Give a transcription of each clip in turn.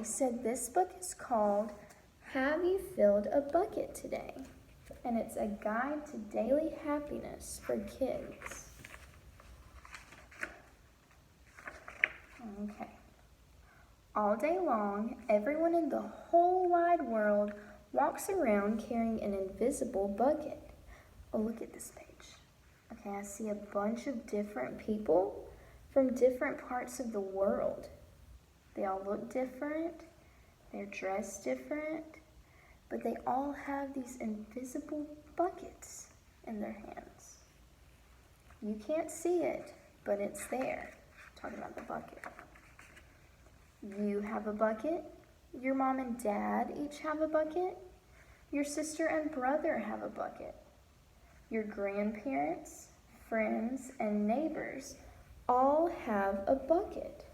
so this book is called Have You Filled a Bucket Today? And it's a guide to daily happiness for kids. Okay. All day long, everyone in the whole wide world walks around carrying an invisible bucket. Oh, look at this page. Okay, I see a bunch of different people from different parts of the world. They all look different, they're dressed different, but they all have these invisible buckets in their hands. You can't see it, but it's there. Talking about the bucket. You have a bucket. Your mom and dad each have a bucket. Your sister and brother have a bucket. Your grandparents, friends, and neighbors all have a bucket.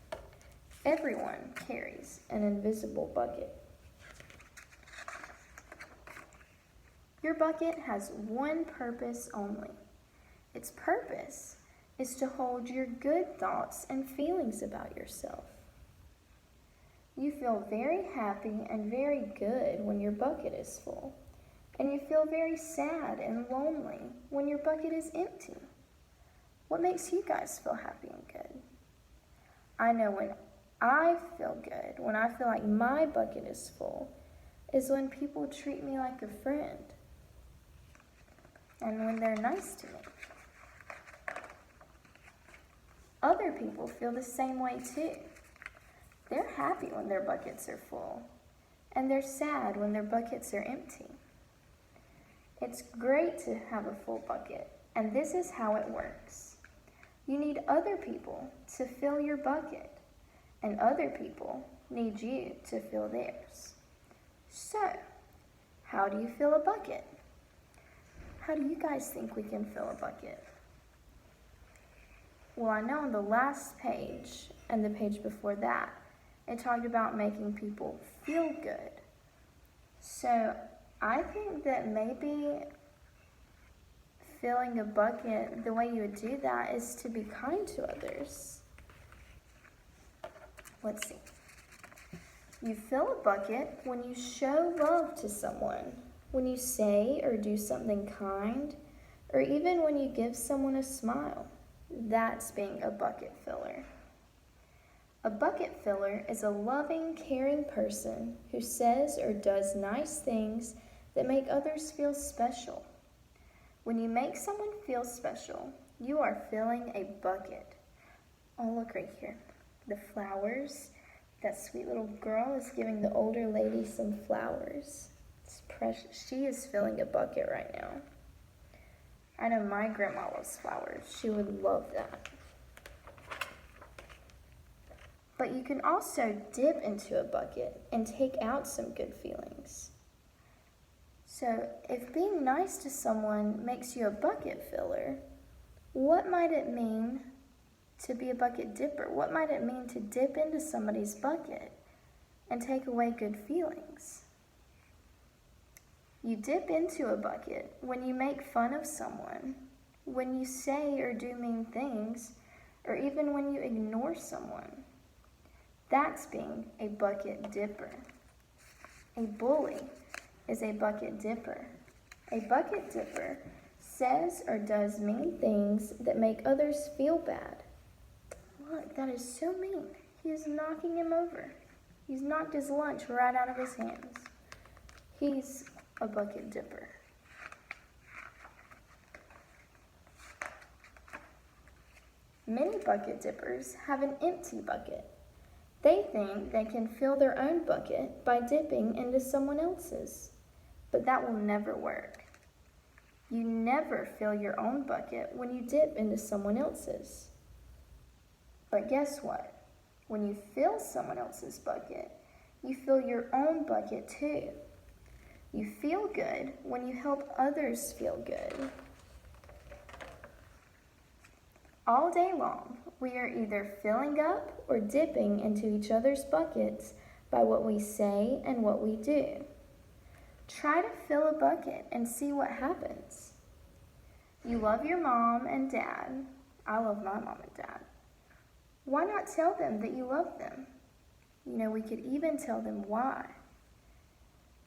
Everyone carries an invisible bucket. Your bucket has one purpose only. Its purpose is to hold your good thoughts and feelings about yourself. You feel very happy and very good when your bucket is full, and you feel very sad and lonely when your bucket is empty. What makes you guys feel happy and good? I know when I feel good, when I feel like my bucket is full, is when people treat me like a friend and when they're nice to me. Other people feel the same way too. They're happy when their buckets are full, and they're sad when their buckets are empty. It's great to have a full bucket, and this is how it works. You need other people to fill your bucket, and other people need you to fill theirs. So, how do you fill a bucket? How do you guys think we can fill a bucket? Well, I know on the last page and the page before that, it talked about making people feel good. So I think that maybe filling a bucket, the way you would do that is to be kind to others. Let's see. You fill a bucket when you show love to someone, when you say or do something kind, or even when you give someone a smile. That's being a bucket filler. A bucket filler is a loving, caring person who says or does nice things that make others feel special. When you make someone feel special, you are filling a bucket. Oh, look right here. The flowers. That sweet little girl is giving the older lady some flowers. It's precious. She is filling a bucket right now. I know my grandma loves flowers. She would love that. But you can also dip into a bucket and take out some good feelings. So if being nice to someone makes you a bucket filler, what might it mean to be a bucket dipper? What might it mean to dip into somebody's bucket and take away good feelings? You dip into a bucket when you make fun of someone, when you say or do mean things, or even when you ignore someone. That's being a bucket dipper. A bully is a bucket dipper. A bucket dipper says or does mean things that make others feel bad. Look, that is so mean. He is knocking him over. He's knocked his lunch right out of his hands. He's a bucket dipper. Many bucket dippers have an empty bucket. They think they can fill their own bucket by dipping into someone else's, but that will never work. You never fill your own bucket when you dip into someone else's. But guess what? When you fill someone else's bucket, you fill your own bucket too. You feel good when you help others feel good. All day long, we are either filling up or dipping into each other's buckets by what we say and what we do. Try to fill a bucket and see what happens. You love your mom and dad. I love my mom and dad. Why not tell them that you love them? We could even tell them why.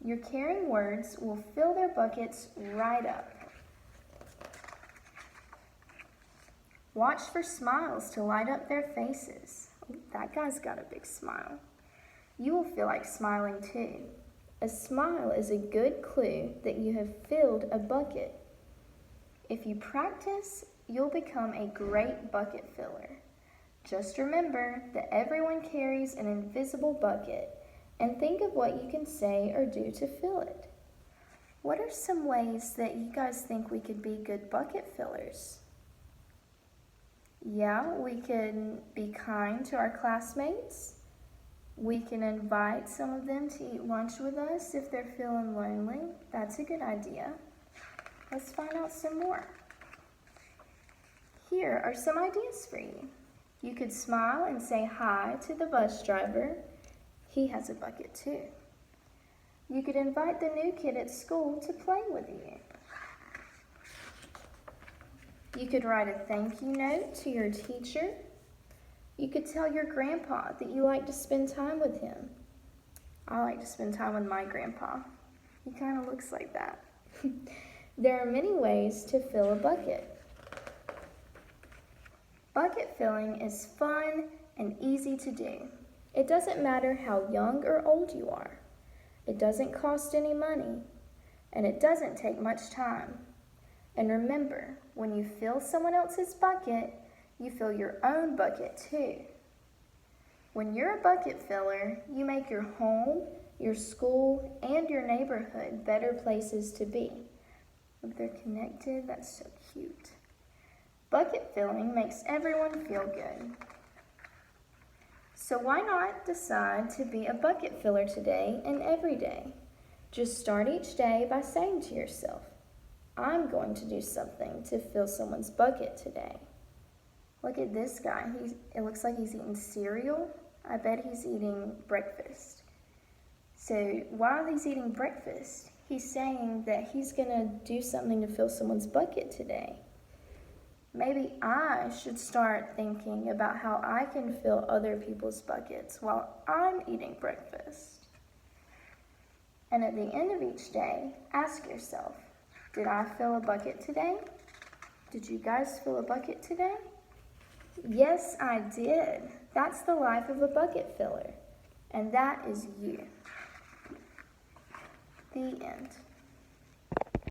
Your caring words will fill their buckets right up. Watch for smiles to light up their faces. Oh, that guy's got a big smile. You will feel like smiling too. A smile is a good clue that you have filled a bucket. If you practice, you'll become a great bucket filler. Just remember that everyone carries an invisible bucket, and think of what you can say or do to fill it. What are some ways that you guys think we could be good bucket fillers? Yeah, we can be kind to our classmates. We can invite some of them to eat lunch with us if they're feeling lonely. That's a good idea. Let's find out some more. Here are some ideas for you. You could smile and say hi to the bus driver. He has a bucket too. You could invite the new kid at school to play with you. You could write a thank you note to your teacher. You could tell your grandpa that you like to spend time with him. I like to spend time with my grandpa. He kind of looks like that. There are many ways to fill a bucket. Bucket filling is fun and easy to do. It doesn't matter how young or old you are. It doesn't cost any money, and it doesn't take much time. And remember, when you fill someone else's bucket, you fill your own bucket too. When you're a bucket filler, you make your home, your school, and your neighborhood better places to be. If they're connected, that's so cute. Bucket filling makes everyone feel good. So why not decide to be a bucket filler today and every day? Just start each day by saying to yourself, I'm going to do something to fill someone's bucket today. Look at this guy. It looks like he's eating cereal. I bet he's eating breakfast. So while he's eating breakfast, he's saying that he's going to do something to fill someone's bucket today. Maybe I should start thinking about how I can fill other people's buckets while I'm eating breakfast. And at the end of each day, ask yourself, did I fill a bucket today? Did you guys fill a bucket today? Yes, I did. That's the life of a bucket filler. And that is you. The end.